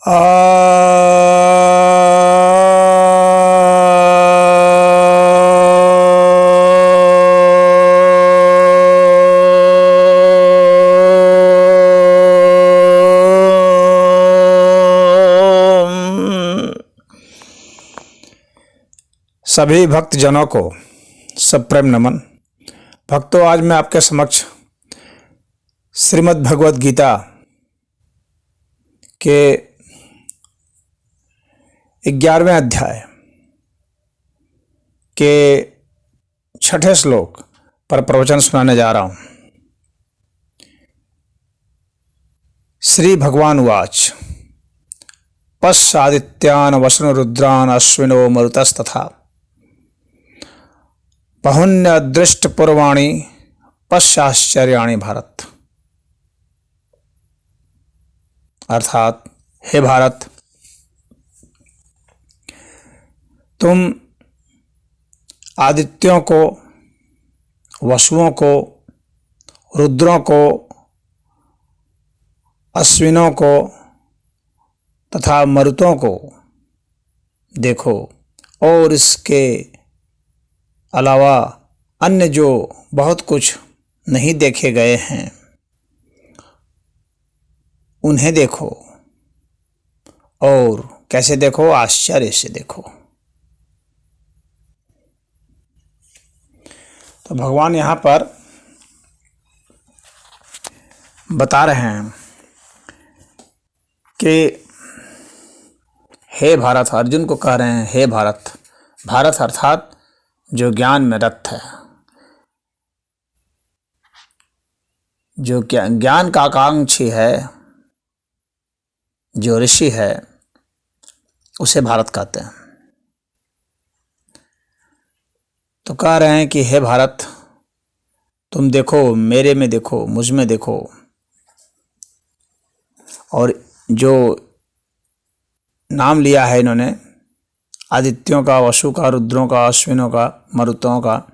सभी भक्त जनों को सब प्रेम नमन। भक्तों, आज मैं आपके समक्ष श्रीमद् भगवद गीता के 11वें अध्याय के 6ठे श्लोक पर प्रवचन सुनाने जा रहा हूं। श्री भगवान उवाच पश्चादित्यान् वसन् रुद्रान् अश्विनो मरुतस्तथा बहुन्यदृष्टपूर्वाणि पश्चाश्चर्याणि भारत। अर्थात, हे भारत, तुम आदित्यों को, वसुओं को, रुद्रों को, अश्विनों को तथा मरुतों को देखो और इसके अलावा अन्य जो बहुत कुछ नहीं देखे गए हैं उन्हें देखो। और कैसे देखो? आश्चर्य से देखो। तो भगवान यहाँ पर बता रहे हैं कि हे भारत, अर्जुन को कह रहे हैं हे भारत। भारत अर्थात जो ज्ञान में रत है, जो ज्ञान का आकांक्षी है, जो ऋषि है, उसे भारत कहते हैं। तो कह रहे हैं कि हे भारत, तुम देखो, मेरे में देखो, मुझ में देखो। और जो नाम लिया है इन्होंने आदित्यों का, वसु का, रुद्रों का, अश्विनों का, मरुतों का,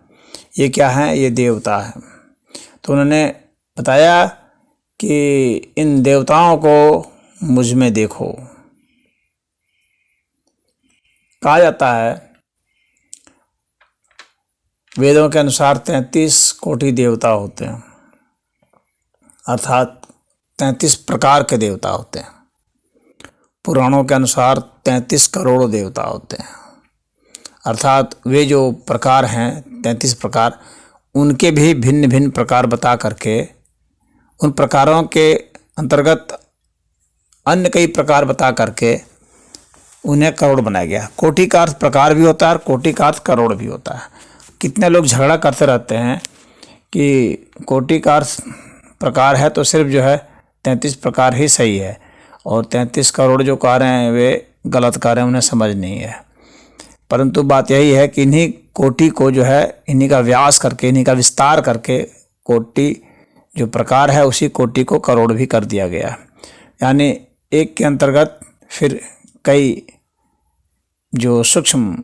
ये क्या है? ये देवता है। तो उन्होंने बताया कि इन देवताओं को मुझ में देखो। कहा जाता है वेदों के अनुसार 33 कोटि देवता होते हैं, अर्थात 33 प्रकार के देवता होते हैं। पुराणों के अनुसार 33 करोड़ देवता होते हैं, अर्थात वे जो प्रकार हैं 33 प्रकार, उनके भी भिन्न भिन्न प्रकार बता करके उन प्रकारों के अंतर्गत अन्य कई प्रकार बता करके उन्हें करोड़ बनाया गया। कोटि का अर्थ प्रकार भी होता है और कोटि का अर्थ करोड़ भी होता है। कितने लोग झगड़ा करते रहते हैं कि कोटि का अर्थ प्रकार है तो सिर्फ जो है 33 प्रकार ही सही है, और 33 करोड़ जो कह रहे हैं वे गलत कह रहे हैं, उन्हें समझ नहीं है। परंतु बात यही है कि इन्हीं कोटि को जो है, इन्हीं का व्यास करके, इन्हीं का विस्तार करके कोटि जो प्रकार है उसी कोटि को करोड़ भी कर दिया गया। यानी एक के अंतर्गत फिर कई जो सूक्ष्म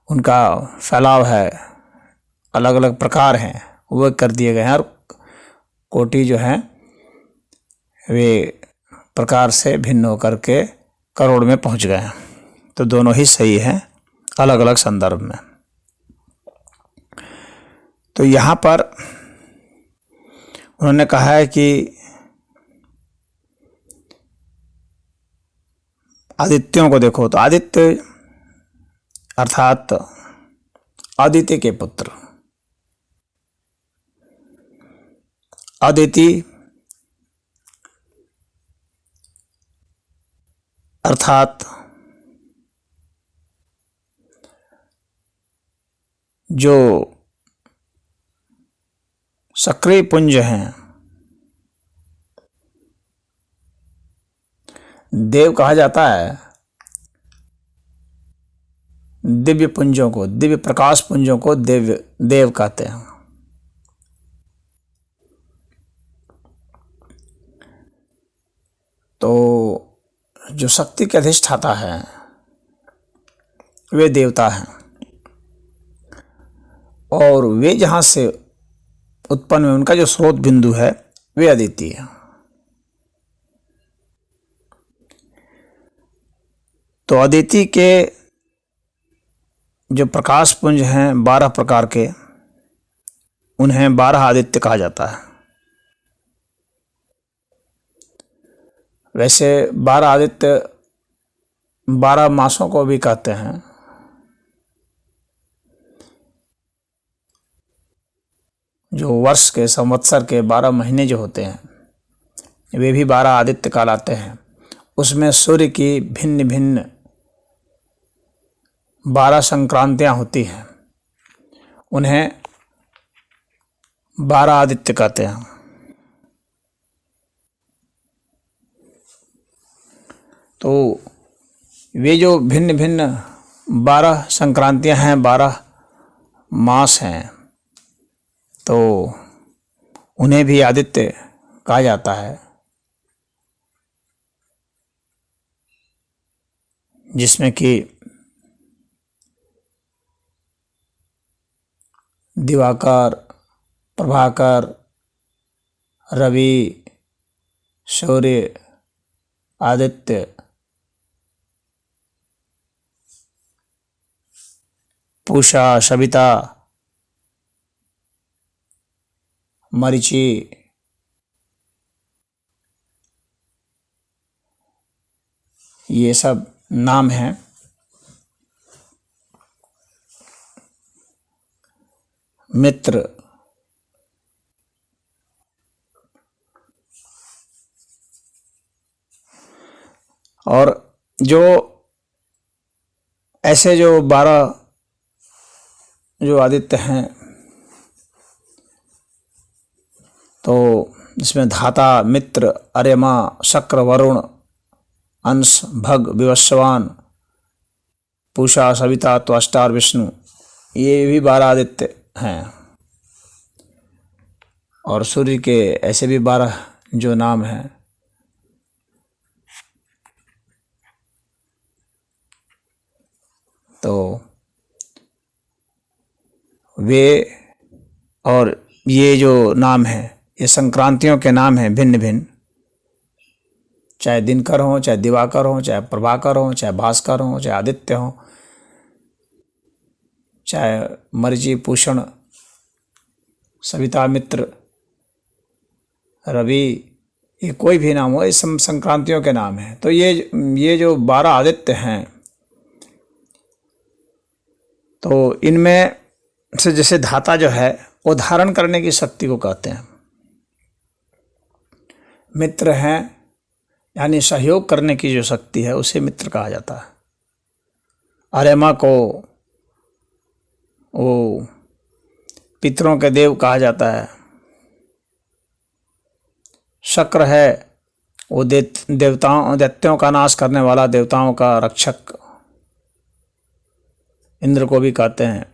उनका फैलाव है, अलग अलग प्रकार हैं, वो कर दिए गए हैं और कोटि जो है वे प्रकार से भिन्न होकर के करोड़ में पहुंच गए हैं। तो दोनों ही सही हैं अलग अलग संदर्भ में। तो यहाँ पर उन्होंने कहा है कि आदित्यों को देखो। तो आदित्य अर्थात अदिति के पुत्र, अदिति अर्थात जो सक्रिय पुंज हैं, देव कहा जाता है दिव्य पुंजों को, दिव्य प्रकाश पुंजों को देव कहते हैं। तो जो शक्ति के अधिष्ठाता है वे देवता हैं, और वे जहाँ से उत्पन्न हुए, उनका जो स्रोत बिंदु है वे अदिति है। तो अदिति के जो प्रकाश पुंज हैं 12 प्रकार के, उन्हें 12 आदित्य कहा जाता है। वैसे 12 आदित्य 12 मासों को भी कहते हैं। जो वर्ष के संवत्सर के 12 महीने जो होते हैं वे भी 12 आदित्य कहलाते हैं। उसमें सूर्य की भिन्न भिन्न 12 संक्रांतियां होती हैं, उन्हें 12 आदित्य कहते हैं। तो वे जो भिन्न भिन्न 12 संक्रांतियां हैं, 12 मास हैं, तो उन्हें भी आदित्य कहा जाता है। जिसमें कि दिवाकर, प्रभाकर, रवि, सूर्य, आदित्य, पूषा, सविता, मरीचि, ये सब नाम हैं। मित्र, और जो ऐसे जो 12 जो आदित्य हैं, तो इसमें धाता, मित्र, अर्यमा, शक्र, वरुण, अंश, भग, विवस्वान, पूषा, सविता, त्वष्टा और विष्णु, ये भी 12 आदित्य हैं। और सूर्य के ऐसे भी 12 जो नाम हैं। तो वे और ये जो नाम हैं, ये संक्रांतियों के नाम हैं भिन्न भिन्न। चाहे दिनकर हो, चाहे दिवाकर हो, चाहे प्रभाकर हो, चाहे भास्कर हो, चाहे आदित्य हो, चाहे मरीचि, पूषण, सविता, मित्र, रवि, ये कोई भी नाम हो, ये संक्रांतियों के नाम हैं। तो ये जो 12 आदित्य हैं, तो इनमें से जैसे धाता जो है वो धारण करने की शक्ति को कहते हैं। मित्र हैं यानी सहयोग करने की जो शक्ति है उसे मित्र कहा जाता है। अर्यमा को वो पितरों के देव कहा जाता है। शक्र है वो दैत्यों का नाश करने वाला, देवताओं का रक्षक, इंद्र को भी कहते हैं।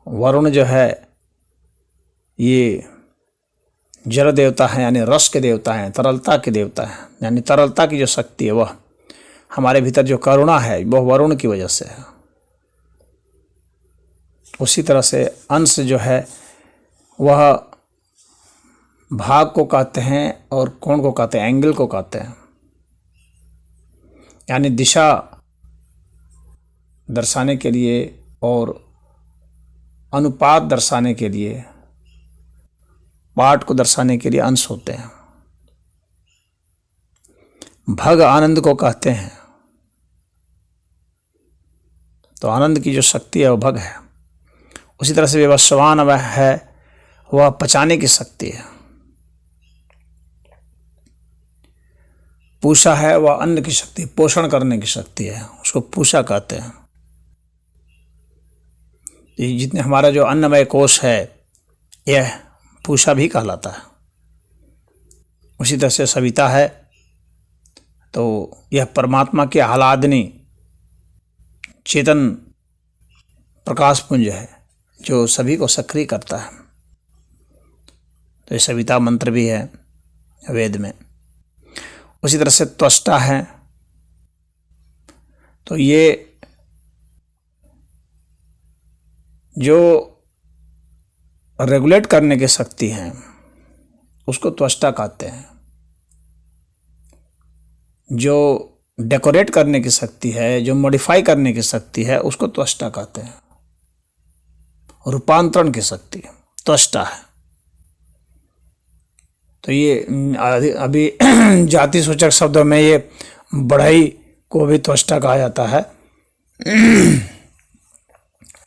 वरुण जो है ये जल देवता है, यानी रस के देवता हैं, तरलता के देवता है, यानी तरलता की जो शक्ति है वह हमारे भीतर जो करुणा है वह वरुण की वजह से है। उसी तरह से अंश जो है वह भाग को कहते हैं और कोण को कहते हैं, एंगल को कहते हैं, यानी दिशा दर्शाने के लिए और अनुपात दर्शाने के लिए, पाठ को दर्शाने के लिए अंश होते हैं। भग आनंद को कहते हैं। तो आनंद की जो शक्ति है वह भग है। उसी तरह से विवस्वान वह है, वह पचाने की शक्ति है। पूषा है वह अन्न की शक्ति, पोषण करने की शक्ति है, उसको पूषा कहते हैं। जितने हमारा जो अन्नमय कोश है यह पूषा भी कहलाता है। उसी तरह से सविता है तो यह परमात्मा की आह्लादनी चेतन प्रकाश पुंज है जो सभी को सक्रिय करता है। तो ये सविता मंत्र भी है वेद में। उसी तरह से त्वष्टा है तो ये जो रेगुलेट करने की शक्ति है उसको त्वष्टा कहते हैं। जो डेकोरेट करने की शक्ति है, जो मॉडिफाई करने की शक्ति है, उसको त्वष्टा कहते हैं। रूपांतरण की शक्ति त्वष्टा है। तो ये अभी जाति सूचक शब्दों में ये बढ़ई को भी त्वष्टा कहा जाता है।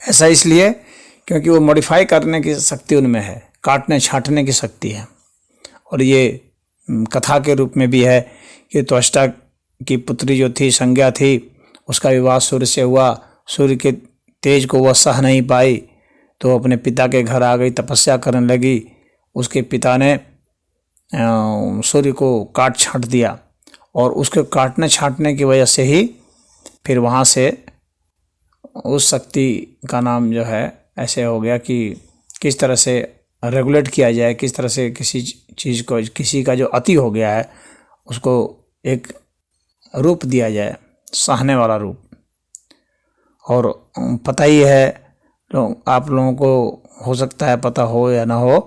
ऐसा इसलिए क्योंकि वो मॉडिफाई करने की शक्ति उनमें है, काटने छांटने की शक्ति है। और ये कथा के रूप में भी है कि त्वष्टा की पुत्री जो थी, संज्ञा थी, उसका विवाह सूर्य से हुआ। सूर्य के तेज को वह सह नहीं पाई तो अपने पिता के घर आ गई, तपस्या करने लगी। उसके पिता ने सूर्य को काट छांट दिया और उसके काटने छांटने की वजह से ही फिर वहाँ से उस शक्ति का नाम जो है ऐसे हो गया कि किस तरह से रेगुलेट किया जाए, किस तरह से किसी चीज़ को, किसी का जो अति हो गया है उसको एक रूप दिया जाए, सहने वाला रूप। और पता ही है, आप लोगों को हो सकता है पता हो या ना हो,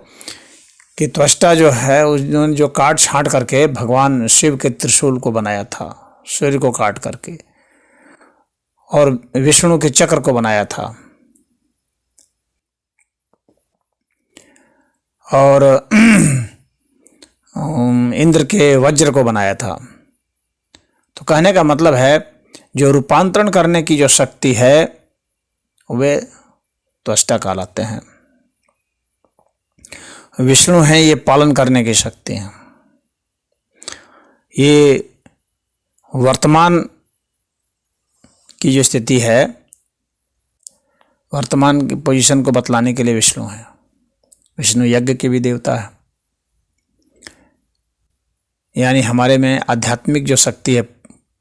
कि त्वष्टा जो है उन्होंने जो काट छांट करके भगवान शिव के त्रिशूल को बनाया था, सूर्य को काट करके, और विष्णु के चक्र को बनाया था, और इंद्र के वज्र को बनाया था। तो कहने का मतलब है जो रूपांतरण करने की जो शक्ति है वे त्वष्टा कहलाते हैं। विष्णु हैं ये पालन करने की शक्ति है। ये वर्तमान की जो स्थिति है, वर्तमान की पोजीशन को बतलाने के लिए विष्णु है। विष्णु यज्ञ के भी देवता है, यानी हमारे में आध्यात्मिक जो शक्ति है,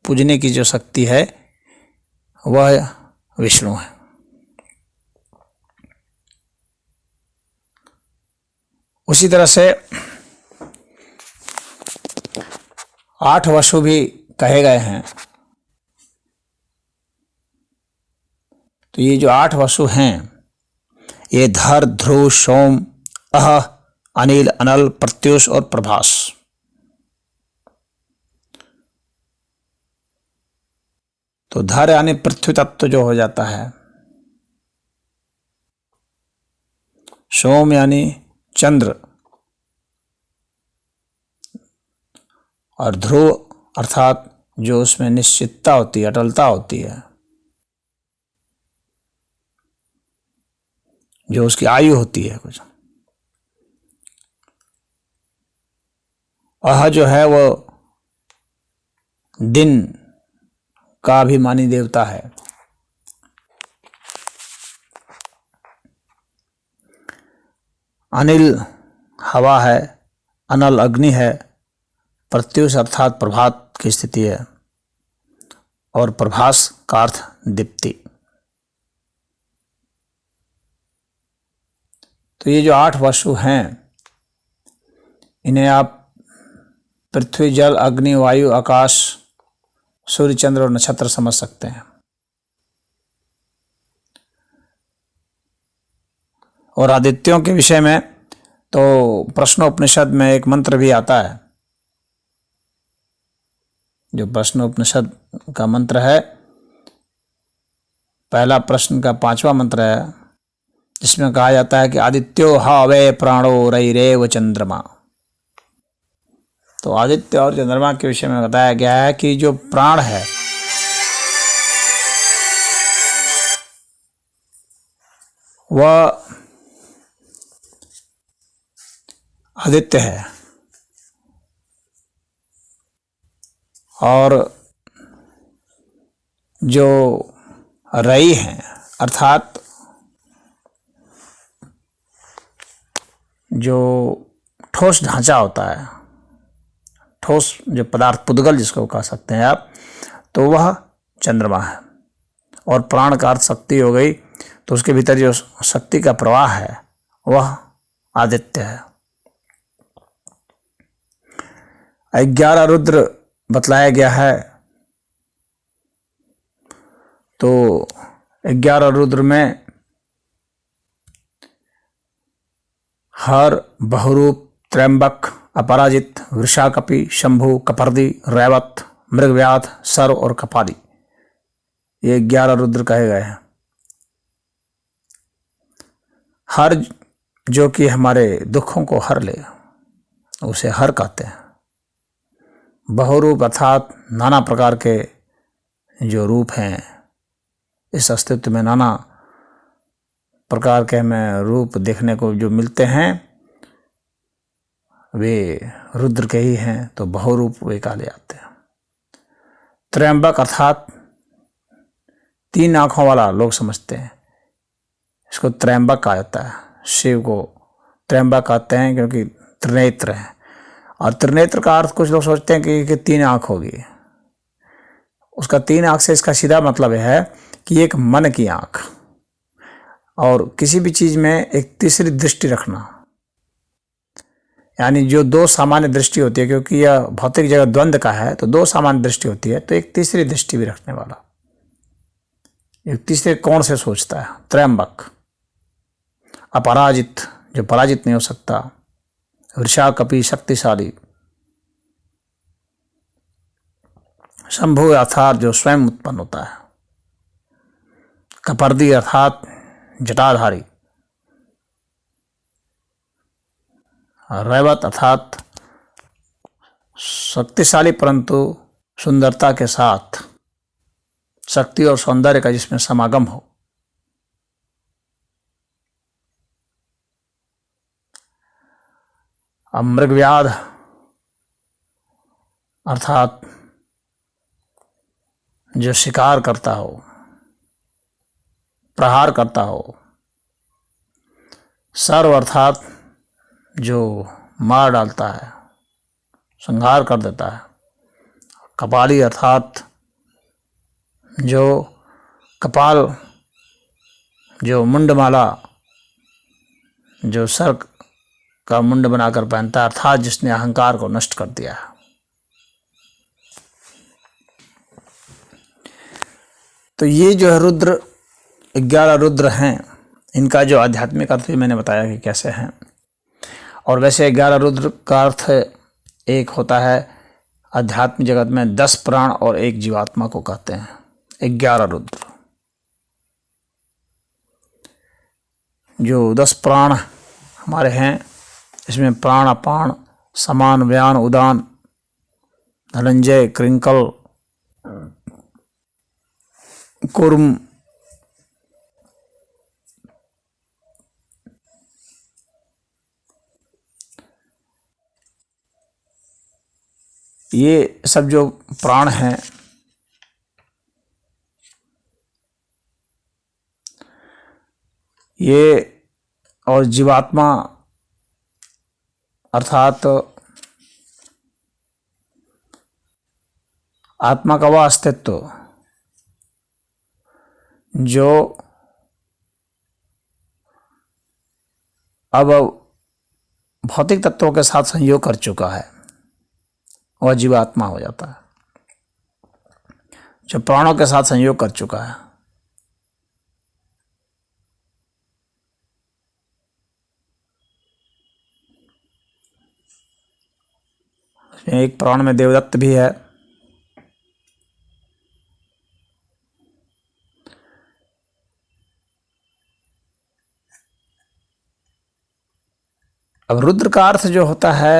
पूजने की जो शक्ति है, वह विष्णु है। उसी तरह से 8 वसु भी कहे गए हैं। तो ये जो 8 वसु हैं, ये धर, ध्रुव, सोम, अह, अनिल, अनल, प्रत्युष और प्रभास। तो धर यानी पृथ्वी तत्व जो हो जाता है, सोम यानी चंद्र, और ध्रुव अर्थात जो उसमें निश्चितता होती है, अटलता होती है, जो उसकी आयु होती है कुछ। अह जो है वो दिन का अभिमानी देवता है। अनिल हवा है, अनल अग्नि है, प्रत्युष अर्थात प्रभात की स्थिति है, और प्रभास का अर्थ दीप्ति। तो ये जो 8 वसु हैं, इन्हें आप पृथ्वी, जल, अग्नि, वायु, आकाश, सूर्य, चंद्र और नक्षत्र समझ सकते हैं। और आदित्यों के विषय में तो प्रश्नोपनिषद में एक मंत्र भी आता है, जो प्रश्नोपनिषद का मंत्र है, पहला प्रश्न का 5वां मंत्र है, जिसमें कहा जाता है कि आदित्यो हवे प्राणो रैरेव चंद्रमा। तो आदित्य और चंद्रमा के विषय में बताया गया है कि जो प्राण है वह आदित्य है, और जो रई हैं अर्थात जो ठोस ढांचा होता है, ठोस जो पदार्थ, पुद्गल जिसको कह सकते हैं आप, तो वह चंद्रमा है। और प्राण का अर्थ शक्ति हो गई, तो उसके भीतर जो शक्ति का प्रवाह है वह आदित्य है। 11 रुद्र बतलाया गया है। तो 11 रुद्र में हर, बहुरूप, त्रयंबक, अपराजित, वृषाकपि, शंभु, कपर्दी, रैवत, मृगव्याध, सर्व और कपाली, ये 11 रुद्र कहे गए हैं। हर जो कि हमारे दुखों को हर ले, उसे हर कहते हैं। बहुरूप अर्थात नाना प्रकार के जो रूप हैं, इस अस्तित्व में नाना प्रकार के हमें रूप देखने को जो मिलते हैं, वे रुद्र के ही हैं, तो बहुरूप वे कहा जाते हैं। त्रयंबक अर्थात 3 आंखों वाला लोग समझते हैं, इसको त्रयंबक कहा जाता है। शिव को त्रयंबक कहते हैं क्योंकि त्रिनेत्र है, और त्रिनेत्र का अर्थ कुछ लोग सोचते हैं कि 3 आंख होगी। उसका 3 आंख से इसका सीधा मतलब है कि एक मन की आंख, और किसी भी चीज में एक तीसरी दृष्टि रखना, यानी जो 2 सामान्य दृष्टि होती है, क्योंकि यह भौतिक जगत द्वंद्व का है, तो 2 सामान्य दृष्टि होती है, तो एक तीसरी दृष्टि भी रखने वाला, एक तीसरे कोण से सोचता है, त्रयंबक। अपराजित, जो पराजित नहीं हो सकता। वृषा कपि, शक्तिशाली। शंभु अर्थात जो स्वयं उत्पन्न होता है। कपर्दी अर्थात जटाधारी। रैवत अर्थात शक्तिशाली परंतु सुंदरता के साथ, शक्ति और सौंदर्य का जिसमें समागम हो। अब मृगव्याध अर्थात जो शिकार करता हो, प्रहार करता हो। सर्व अर्थात जो मार डालता है, संहार कर देता है। कपाली अर्थात जो कपाल, जो मुंडमाला, जो सर का मुंड बनाकर पहनता है, अर्थात जिसने अहंकार को नष्ट कर दिया है। तो ये जो है रुद्र, 11 रुद्र हैं, इनका जो आध्यात्मिक अर्थ भी मैंने बताया कि कैसे हैं। और वैसे 11 रुद्र का अर्थ एक होता है आध्यात्मिक जगत में 10 प्राण और 1 जीवात्मा को कहते हैं 11 रुद्र। जो 10 प्राण हमारे हैं, इसमें प्राण, अपान, समान, व्यान, उदान, धनंजय, कृंकल, कुर्म, ये सब जो प्राण हैं, ये और जीवात्मा अर्थात आत्मा का वह अस्तित्व जो अब भौतिक तत्वों के साथ संयोग कर चुका है, वह जीवात्मा हो जाता है। जो प्राणों के साथ संयोग कर चुका है, एक प्राण में देवदत्त भी है। अब रुद्र का अर्थ जो होता है,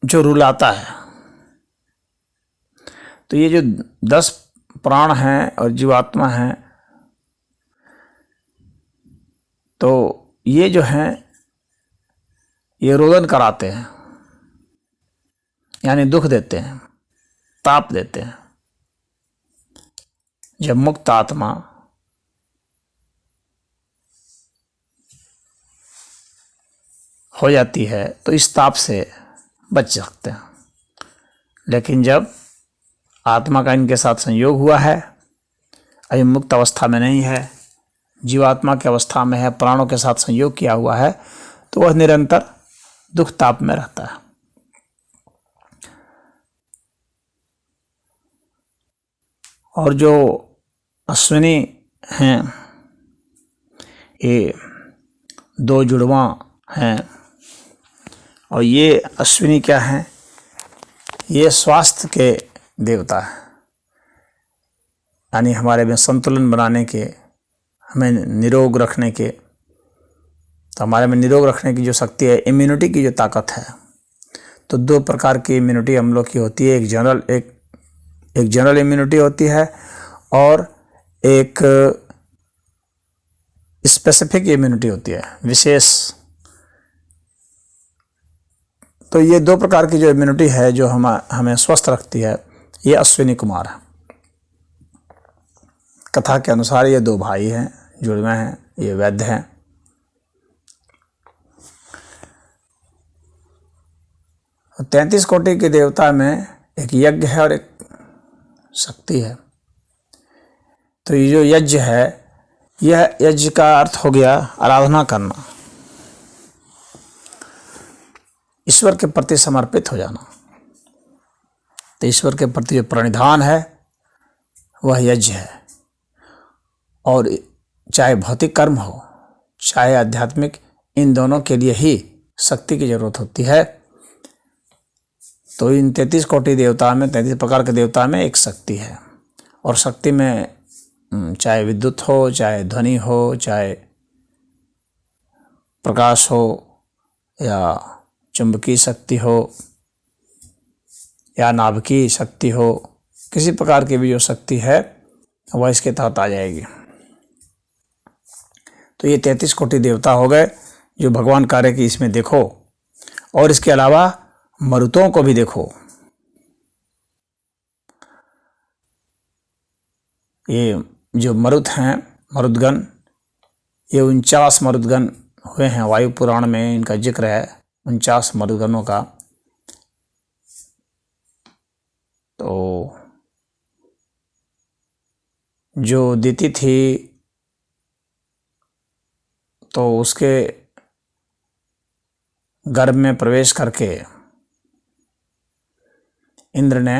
जो रुलाता है। तो ये जो 10 प्राण हैं और जीवात्मा हैं, तो ये जो हैं, ये रोदन कराते हैं, यानी दुख देते हैं, ताप देते हैं। जब मुक्त आत्मा हो जाती है तो इस ताप से बच सकते हैं। लेकिन जब आत्मा का इनके साथ संयोग हुआ है, अभी मुक्त अवस्था में नहीं है, जीवात्मा की अवस्था में है, प्राणों के साथ संयोग किया हुआ है, तो वह निरंतर दुख ताप में रहता है। और जो अश्विनी हैं, ये 2 जुड़वा हैं, और ये अश्विनी क्या हैं, ये स्वास्थ्य के देवता हैं, यानी हमारे में संतुलन बनाने के, हमें निरोग रखने के। तो हमारे में निरोग रखने की जो शक्ति है, इम्यूनिटी की जो ताकत है, तो दो प्रकार की इम्यूनिटी हम लोग की होती है। एक जनरल इम्यूनिटी होती है और एक स्पेसिफिक इम्यूनिटी होती है, विशेष। तो ये दो प्रकार की जो इम्यूनिटी है जो हमें स्वस्थ रखती है, ये अश्विनी कुमार है। कथा के अनुसार ये दो भाई हैं, जुड़वे हैं, ये वैद्य हैं। और 33 कोटि के देवता में एक यज्ञ है और एक शक्ति है। तो ये जो यज्ञ है, यह यज्ञ का अर्थ हो गया आराधना करना, ईश्वर के प्रति समर्पित हो जाना। तो ईश्वर के प्रति जो प्रणिधान है वह यज्ञ है। और चाहे भौतिक कर्म हो चाहे आध्यात्मिक, इन दोनों के लिए ही शक्ति की जरूरत होती है। तो इन 33 कोटि देवता में, 33 प्रकार के देवता में एक शक्ति है। और शक्ति में चाहे विद्युत हो, चाहे ध्वनि हो, चाहे प्रकाश हो, या चुंबकीय शक्ति हो, या नाभिकीय शक्ति हो, किसी प्रकार की भी जो शक्ति है वह इसके तहत आ जाएगी। तो ये 33 कोटि देवता हो गए जो भगवान कार्य की इसमें देखो। और इसके अलावा मरुतों को भी देखो। ये जो मरुत हैं, मरुदगण, ये 49 मरुदगण हुए हैं। वायु पुराण में इनका जिक्र है, 49 मरुदगणों का। तो जो दिति थी, तो उसके गर्भ में प्रवेश करके इंद्र ने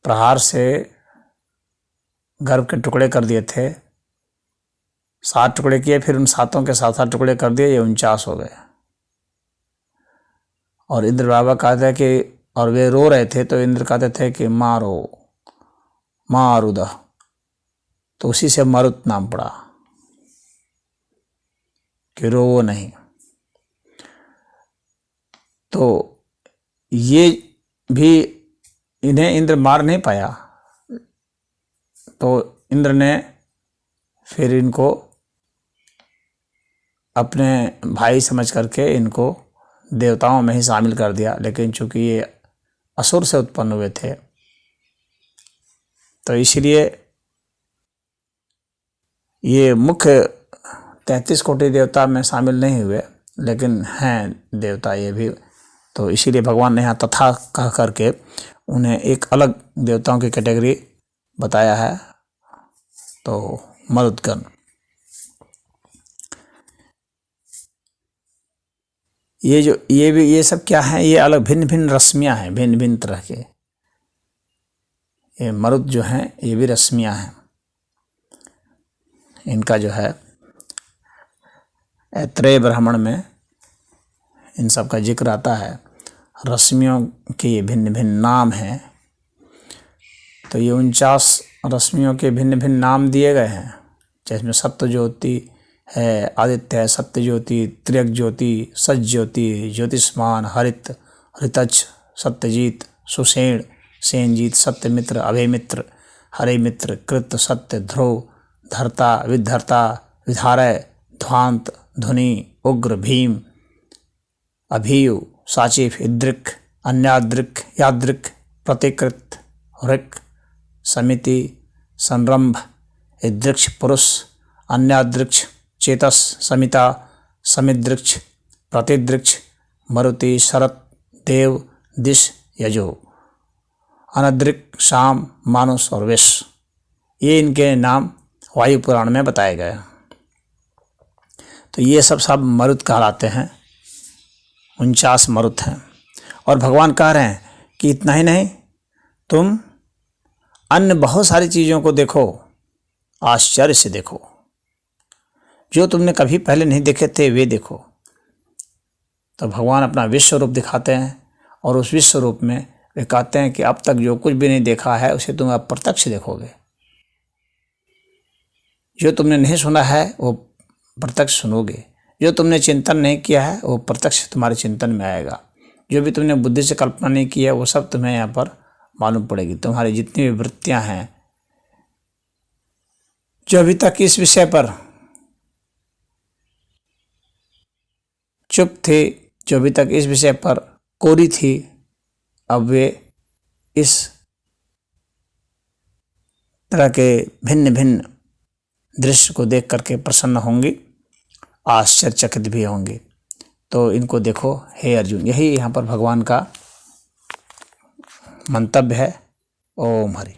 प्रहार से गर्भ के टुकड़े कर दिए थे। 7 टुकड़े किए, फिर उन 7 के 7 टुकड़े कर दिए, ये 49 हो गए। और इंद्र बाबा कहते हैं कि, और वे रो रहे थे तो इंद्र कहते थे कि मारो मारुद, तो उसी से मरुत नाम पड़ा कि रो नहीं। तो ये भी, इन्हें इंद्र मार नहीं पाया, तो इंद्र ने फिर इनको अपने भाई समझ करके इनको देवताओं में ही शामिल कर दिया। लेकिन चूंकि ये असुर से उत्पन्न हुए थे, तो इसलिए ये मुख्य 33 कोटि देवता में शामिल नहीं हुए, लेकिन हैं देवता ये भी। तो इसीलिए भगवान ने यहाँ तथा कह करके उन्हें एक अलग देवताओं की कैटेगरी बताया है। तो मरुदगण, ये सब क्या है, ये अलग भिन्न भिन्न रश्मियाँ हैं, भिन्न भिन्न तरह के। ये मरुद जो हैं ये भी रश्मियाँ हैं। इनका जो है ऐत्रेय ब्राह्मण में इन सब का जिक्र आता है। रश्मियों के ये भिन्न भिन्न नाम हैं। तो ये 49 रश्मियों के भिन्न भिन्न नाम दिए गए हैं, जिसमें सत्य ज्योति है, आदित्य है, सत्य ज्योति, त्रियक ज्योति, सच ज्योति, ज्योतिष्मान, हरित, हरितज, सत्यजीत, सुषेण, सेनजीत, सत्यमित्र, अभयमित्र, हरिमित्र, कृत, सत्य, ध्रुव, धर्ता, विधर्ता, विधारय, ध्वांत, धुनि, उग्र, भीम, अभियु, साचिफ, इद्रिक, अन्याद्रिक, याद्रिक, प्रतिकृत, ऋक, समिति, संरंभ, इदृक्ष, पुरुष, अन्यादृक्ष, चेतस, समिता, समिदृक्ष, प्रतिदृक्ष, मरुति, शरत, देव, दिश, यजो, अनदृक, शाम, मानुष और विष। ये इनके नाम वायु पुराण में बताए गए। तो ये सब मरुत कहलाते हैं। 49 मरुत हैं। और भगवान कह रहे हैं कि इतना ही नहीं, तुम अन्य बहुत सारी चीज़ों को देखो, आश्चर्य से देखो, जो तुमने कभी पहले नहीं देखे थे वे देखो। तो भगवान अपना विश्व रूप दिखाते हैं, और उस विश्व रूप में वे कहते हैं कि अब तक जो कुछ भी नहीं देखा है उसे तुम अब प्रत्यक्ष देखोगे, जो तुमने नहीं सुना है वो प्रत्यक्ष सुनोगे, जो तुमने चिंतन नहीं किया है वो प्रत्यक्ष तुम्हारे चिंतन में आएगा, जो भी तुमने बुद्धि से कल्पना नहीं की है वो सब तुम्हें यहाँ पर मालूम पड़ेगी। तुम्हारी जितनी भी वृत्तियाँ हैं, जो अभी तक इस विषय पर चुप थे, जो अभी तक इस विषय पर कोरी थी, अब वे इस तरह के भिन्न भिन्न दृश्य को देख करके प्रसन्न होंगी, आश्चर्यचकित भी होंगे। तो इनको देखो हे अर्जुन, यही यहाँ पर भगवान का मंतव्य है। ओम हरि।